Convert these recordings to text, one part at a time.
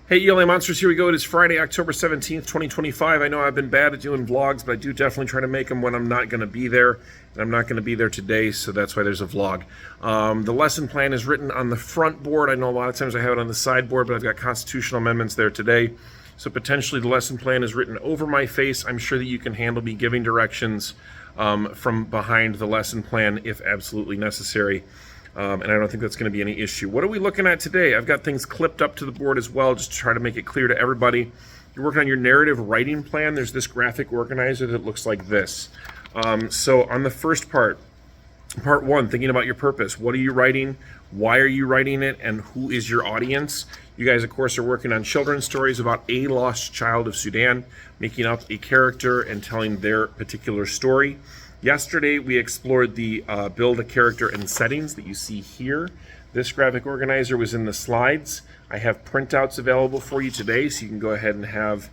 Hey, ELA Monsters, here we go. It is Friday, October 17th, 2025. I know I've been bad at doing vlogs, but I do definitely try to make them when I'm not going to be there. And I'm not going to be there today, so that's why there's a vlog. The lesson plan is written on the front board. I know a lot of times I have it on the sideboard, but I've got constitutional amendments there today. So potentially the lesson plan is written over my face. I'm sure that you can handle me giving directions from behind the lesson plan if absolutely necessary. And I don't think that's going to be any issue. What are we looking at today? I've got things clipped up to the board as well, just to try to make it clear to everybody. You're working on your narrative writing plan. There's this graphic organizer that looks like this. So on the first part one, thinking about your purpose. What are you writing? Why are you writing it? And who is your audience? You guys, of course, are working on children's stories about a lost child of Sudan, making up a character and telling their particular story. Yesterday, we explored the build a character and settings that you see here. This graphic organizer was in the slides. I have printouts available for you today, so you can go ahead and have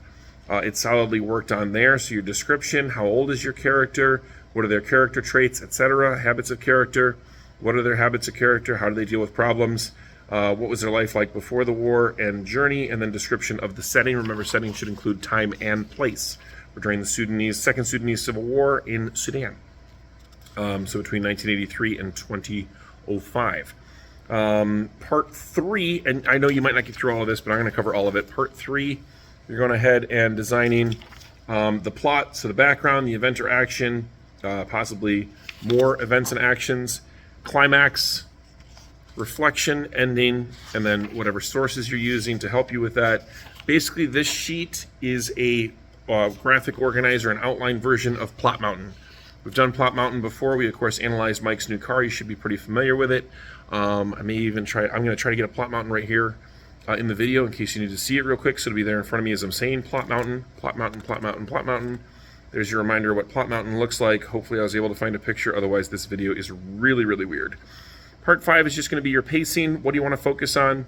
it solidly worked on there. So your description, how old is your character, what are their character traits, etc., habits of character, what are their habits of character, how do they deal with problems, what was their life like before the war, and journey, and then description of the setting. Remember, setting should include time and place. We're during the Second Sudanese Civil War in Sudan. So between 1983 and 2005. Part 3, and I know you might not get through all of this, but I'm going to cover all of it. Part 3, you're going ahead and designing the plot, so the background, the event or action, possibly more events and actions, climax, reflection, ending, and then whatever sources you're using to help you with that. Basically, this sheet is a graphic organizer, an outline version of Plot Mountain. We've done Plot Mountain before. We, of course, analyzed Mike's new car. You should be pretty familiar with it. I'm going to try to get a Plot Mountain right here in the video in case you need to see it real quick. So it'll be there in front of me as I'm saying Plot Mountain, Plot Mountain, Plot Mountain, Plot Mountain. There's your reminder of what Plot Mountain looks like. Hopefully I was able to find a picture. Otherwise, this video is really, really weird. Part 5 is just going to be your pacing. What do you want to focus on?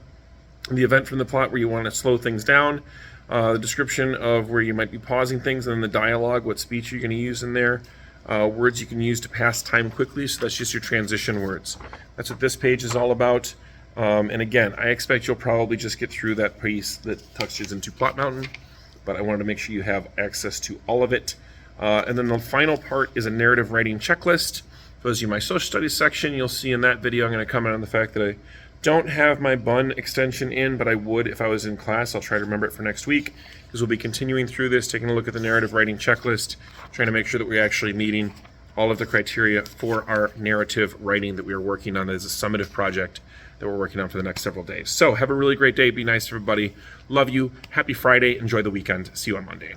The event from the plot where you want to slow things down. The description of where you might be pausing things, and then the dialogue, what speech you're going to use in there. Words you can use to pass time quickly, so that's just your transition words. That's what this page is all about. And again, I expect you'll probably just get through that piece that touches into Plot Mountain, but I wanted to make sure you have access to all of it. And then the final part is a narrative writing checklist. For those of you in my social studies section, you'll see in that video I'm going to comment on the fact that I don't have my bun extension in, but I would if I was in class. I'll try to remember it for next week, because we'll be continuing through this, taking a look at the narrative writing checklist, trying to make sure that we're actually meeting all of the criteria for our narrative writing that we are working on as a summative project that we're working on for the next several days. So have a really great day. Be nice to everybody. Love you. Happy Friday. Enjoy the weekend. See you on Monday.